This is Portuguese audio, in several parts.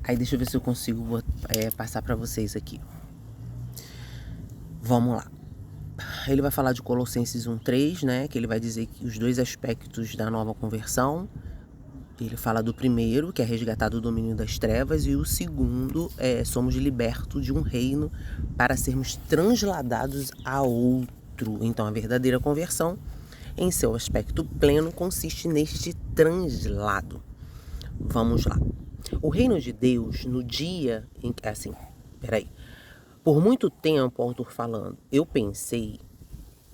Aí deixa eu ver se eu consigo passar para vocês aqui. Vamos lá. Ele vai falar de Colossenses 1:3, né? Que ele vai dizer que os dois aspectos da nova conversão. Ele fala do primeiro, que é resgatar do domínio das trevas, e o segundo somos libertos de um reino para sermos transladados a outro. Então, a verdadeira conversão, em seu aspecto pleno, consiste neste translado. Vamos lá. O reino de Deus, no dia em que... Por muito tempo, o autor falando, eu pensei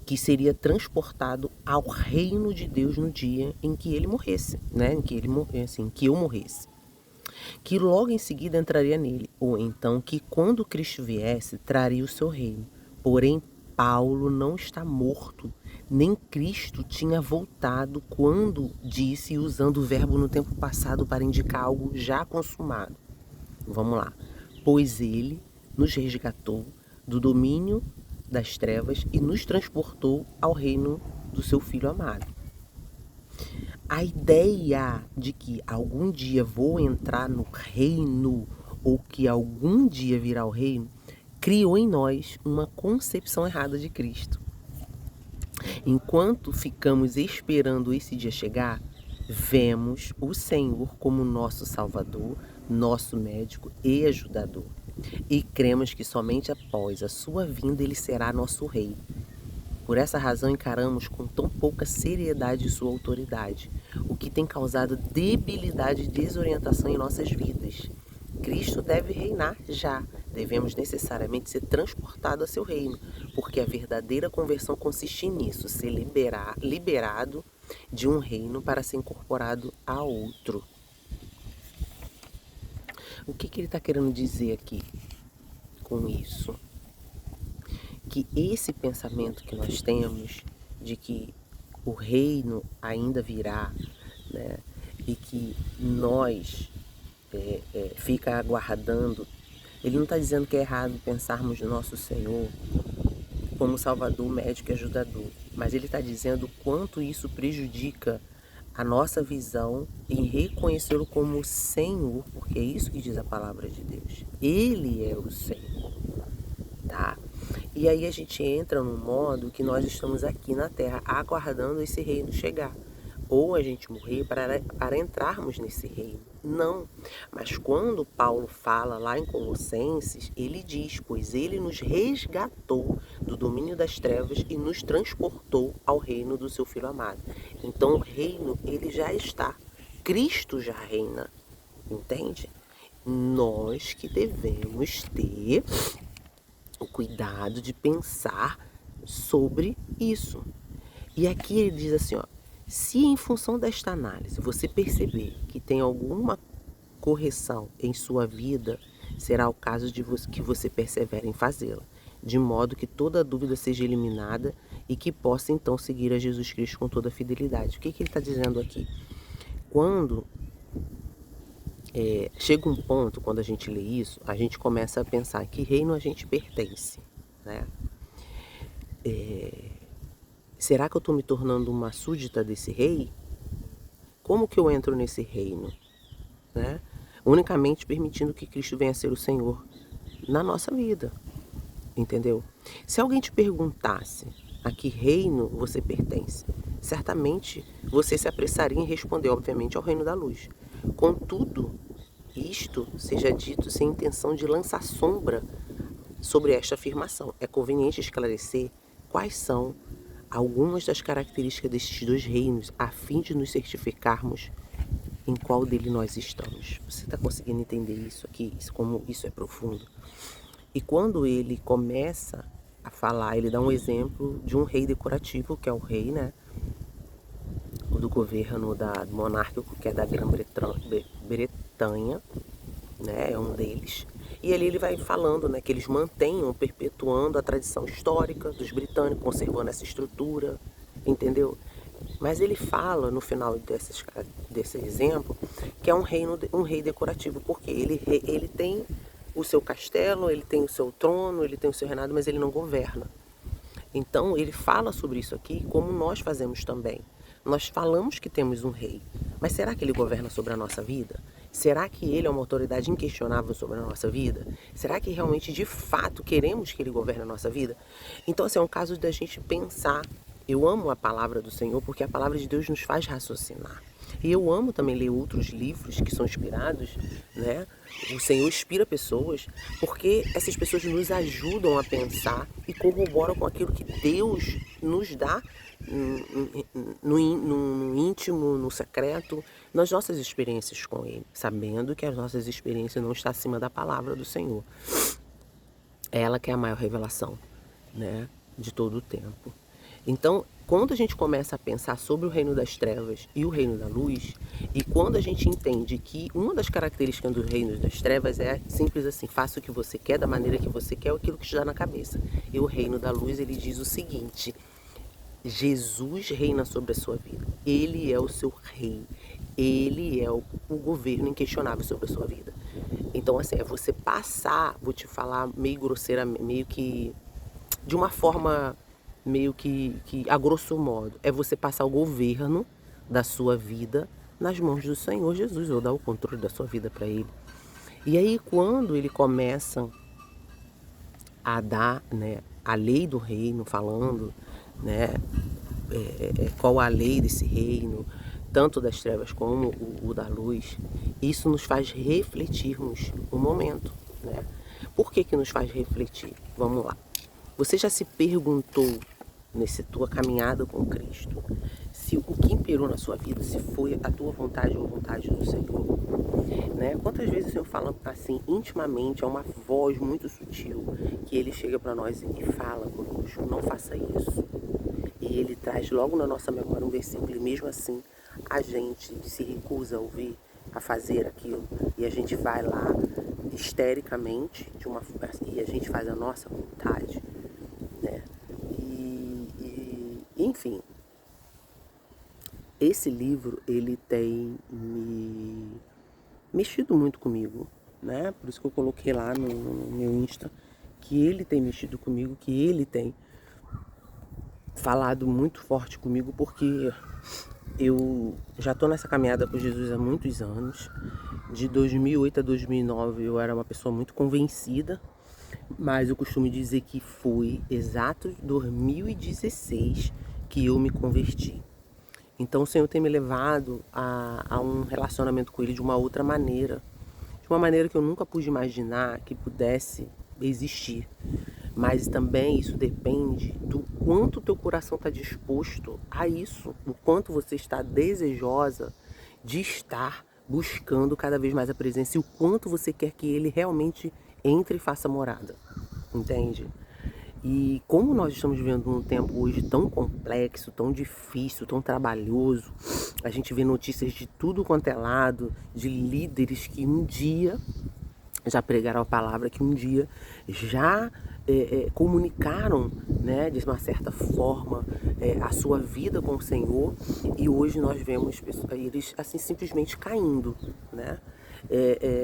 que seria transportado ao reino de Deus no dia em que ele morresse, né? Que eu morresse. Que logo em seguida entraria nele, ou então que quando Cristo viesse, traria o seu reino. Porém, Paulo não está morto, nem Cristo tinha voltado quando disse, usando o verbo no tempo passado para indicar algo já consumado. Vamos lá. Pois ele nos resgatou do domínio das trevas e nos transportou ao reino do seu Filho amado. A ideia de que algum dia vou entrar no reino ou que algum dia virá o reino criou em nós uma concepção errada de Cristo. Enquanto ficamos esperando esse dia chegar, vemos o Senhor como nosso Salvador, nosso médico e ajudador. E cremos que somente após a sua vinda ele será nosso rei. Por essa razão encaramos com tão pouca seriedade sua autoridade, o que tem causado debilidade e desorientação em nossas vidas. Cristo deve reinar já. Devemos necessariamente ser transportados a seu reino, porque a verdadeira conversão consiste nisso, ser liberado de um reino para ser incorporado a outro. O que ele está querendo dizer aqui com isso? Que esse pensamento que nós temos de que o reino ainda virá, né, e que nós fica aguardando, ele não está dizendo que é errado pensarmos no nosso Senhor como Salvador, médico e ajudador, mas ele está dizendo o quanto isso prejudica a nossa visão em reconhecê-lo como Senhor, porque é isso que diz a palavra de Deus. Ele é o Senhor, tá? E aí a gente entra num modo que nós estamos aqui na Terra aguardando esse reino chegar. Ou a gente morrer para entrarmos nesse reino. Não. Mas quando Paulo fala lá em Colossenses, ele diz, pois ele nos resgatou do domínio das trevas e nos transportou ao reino do seu Filho amado. Então o reino, ele já está. Cristo já reina. Entende? Nós que devemos ter o cuidado de pensar sobre isso. E aqui ele diz assim, ó, se em função desta análise você perceber que tem alguma correção em sua vida, será o caso de que você persevere em fazê-la, de modo que toda dúvida seja eliminada e que possa então seguir a Jesus Cristo com toda fidelidade. O que ele está dizendo aqui? Quando chega um ponto, quando a gente lê isso, a gente começa a pensar que reino a gente pertence, né? Será que eu estou me tornando uma súdita desse rei? Como que eu entro nesse reino? Né? Unicamente permitindo que Cristo venha a ser o Senhor na nossa vida, entendeu? Se alguém te perguntasse a que reino você pertence, certamente você se apressaria em responder, obviamente, ao reino da luz. Contudo, isto seja dito sem intenção de lançar sombra sobre esta afirmação. É conveniente esclarecer quais são algumas das características destes dois reinos, a fim de nos certificarmos em qual dele nós estamos. Você está conseguindo entender isso aqui? Como isso é profundo? E quando ele começa a falar, ele dá um exemplo de um rei decorativo, que é o rei, né, do governo monárquico, que é da Grã-Bretanha, né, é um deles. E ali ele vai falando, né, que eles mantenham, perpetuando a tradição histórica dos britânicos, conservando essa estrutura, entendeu? Mas ele fala, no final desse exemplo, que é um rei decorativo, porque ele tem o seu castelo, ele tem o seu trono, ele tem o seu reinado, mas ele não governa. Então ele fala sobre isso aqui como nós fazemos também. Nós falamos que temos um rei, mas será que ele governa sobre a nossa vida? Será que ele é uma autoridade inquestionável sobre a nossa vida? Será que realmente, de fato, queremos que ele governe a nossa vida? Então, assim, é um caso da gente pensar. Eu amo a palavra do Senhor porque a palavra de Deus nos faz raciocinar. E eu amo também ler outros livros que são inspirados, né? O Senhor inspira pessoas porque essas pessoas nos ajudam a pensar e corroboram com aquilo que Deus nos dá no íntimo, no secreto, nas nossas experiências com Ele, sabendo que as nossas experiências não estão acima da palavra do Senhor. Ela que é a maior revelação, né, de todo o tempo. Então, quando a gente começa a pensar sobre o reino das trevas e o reino da luz, e quando a gente entende que uma das características do reino das trevas é simples assim, faça o que você quer, da maneira que você quer, aquilo que te dá na cabeça. E o reino da luz, ele diz o seguinte: Jesus reina sobre a sua vida. Ele é o seu rei. Ele é o governo inquestionável sobre a sua vida. Então, assim, é você passar, vou te falar meio grosseira, meio que de uma forma meio que a grosso modo, é você passar o governo da sua vida nas mãos do Senhor Jesus, ou dar o controle da sua vida para Ele. E aí, quando Ele começa a dar, né, a lei do reino, falando, né, qual a lei desse reino, tanto das trevas como o da luz, isso nos faz refletirmos um momento, né? Por que nos faz refletir? Vamos lá. Você já se perguntou, nessa tua caminhada com Cristo, se o que imperou na sua vida, se foi a tua vontade ou a vontade do Senhor, né? Quantas vezes o Senhor fala assim, intimamente, é uma voz muito sutil, que Ele chega para nós e fala conosco, não faça isso. E Ele traz logo na nossa memória um versículo, e mesmo assim a gente se recusa a ouvir, a fazer aquilo, e a gente vai lá histericamente, e a gente faz a nossa vontade, né? Enfim, esse livro, ele tem me mexido muito comigo, né? Por isso que eu coloquei lá no meu Insta, que ele tem mexido comigo, que ele tem falado muito forte comigo, porque eu já estou nessa caminhada com Jesus há muitos anos. De 2008 a 2009 eu era uma pessoa muito convencida, mas eu costumo dizer que foi exato 2016 que eu me converti. Então o Senhor tem me levado a um relacionamento com Ele de uma outra maneira. De uma maneira que eu nunca pude imaginar que pudesse existir. Mas também isso depende do quanto teu coração está disposto a isso. O quanto você está desejosa de estar buscando cada vez mais a presença. E o quanto você quer que Ele realmente entre e faça morada. Entende? E como nós estamos vivendo um tempo hoje tão complexo, tão difícil, tão trabalhoso, a gente vê notícias de tudo quanto é lado, de líderes que um dia já pregaram a palavra, que um dia já comunicaram, né, de uma certa forma, a sua vida com o Senhor, e hoje nós vemos eles assim simplesmente caindo, né?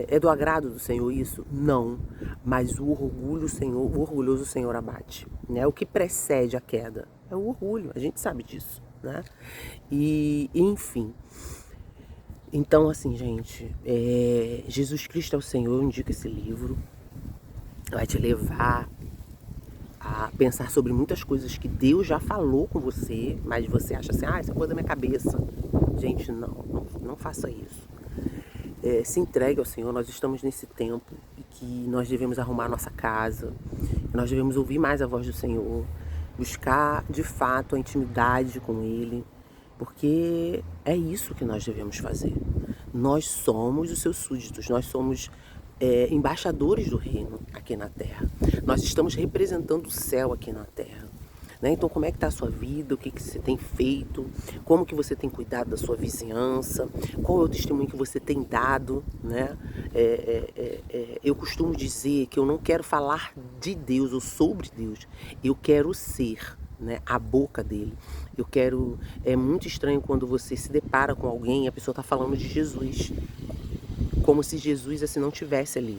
É do agrado do Senhor isso? Não. Mas o orgulhoso Senhor abate, né? O que precede a queda é o orgulho, a gente sabe disso, né? E enfim. Então, assim, gente, Jesus Cristo é o Senhor, eu indico esse livro. Vai te levar a pensar sobre muitas coisas que Deus já falou com você, mas você acha assim, isso é coisa da minha cabeça. Gente, não faça isso. Se entregue ao Senhor. Nós estamos nesse tempo que nós devemos arrumar nossa casa, nós devemos ouvir mais a voz do Senhor, buscar de fato a intimidade com Ele, porque é isso que nós devemos fazer. Nós somos os seus súditos, nós somos embaixadores do reino aqui na terra. Nós estamos representando o céu aqui na terra. Né? Então, como é que está a sua vida? O que você tem feito? Como que você tem cuidado da sua vizinhança? Qual é o testemunho que você tem dado? Né? Eu costumo dizer que eu não quero falar de Deus ou sobre Deus. Eu quero ser, né, a boca dele. É muito estranho quando você se depara com alguém e a pessoa está falando de Jesus, como se Jesus assim não tivesse ali.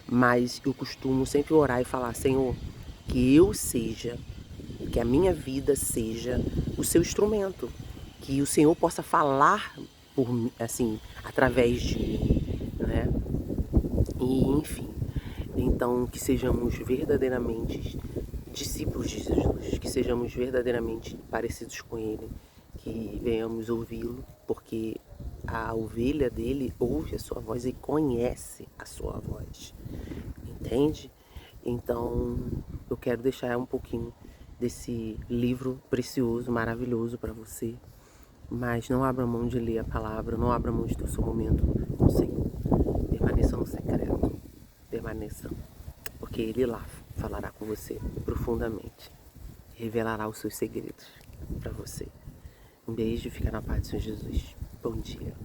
Mas eu costumo sempre orar e falar: Senhor, que a minha vida seja o seu instrumento, que o Senhor possa falar por mim, assim, através de mim, E enfim, então que sejamos verdadeiramente discípulos de Jesus, que sejamos verdadeiramente parecidos com Ele, que venhamos ouvi-lo, porque a ovelha dele ouve a sua voz e conhece a sua voz, entende? Então eu quero deixar um pouquinho desse livro precioso, maravilhoso para você, mas não abra mão de ler a palavra, não abra mão de ter o seu momento com o Senhor. Permaneça no secreto, permaneça, porque Ele lá falará com você profundamente, revelará os seus segredos para você. Um beijo, fica na paz do Senhor Jesus. Bom dia.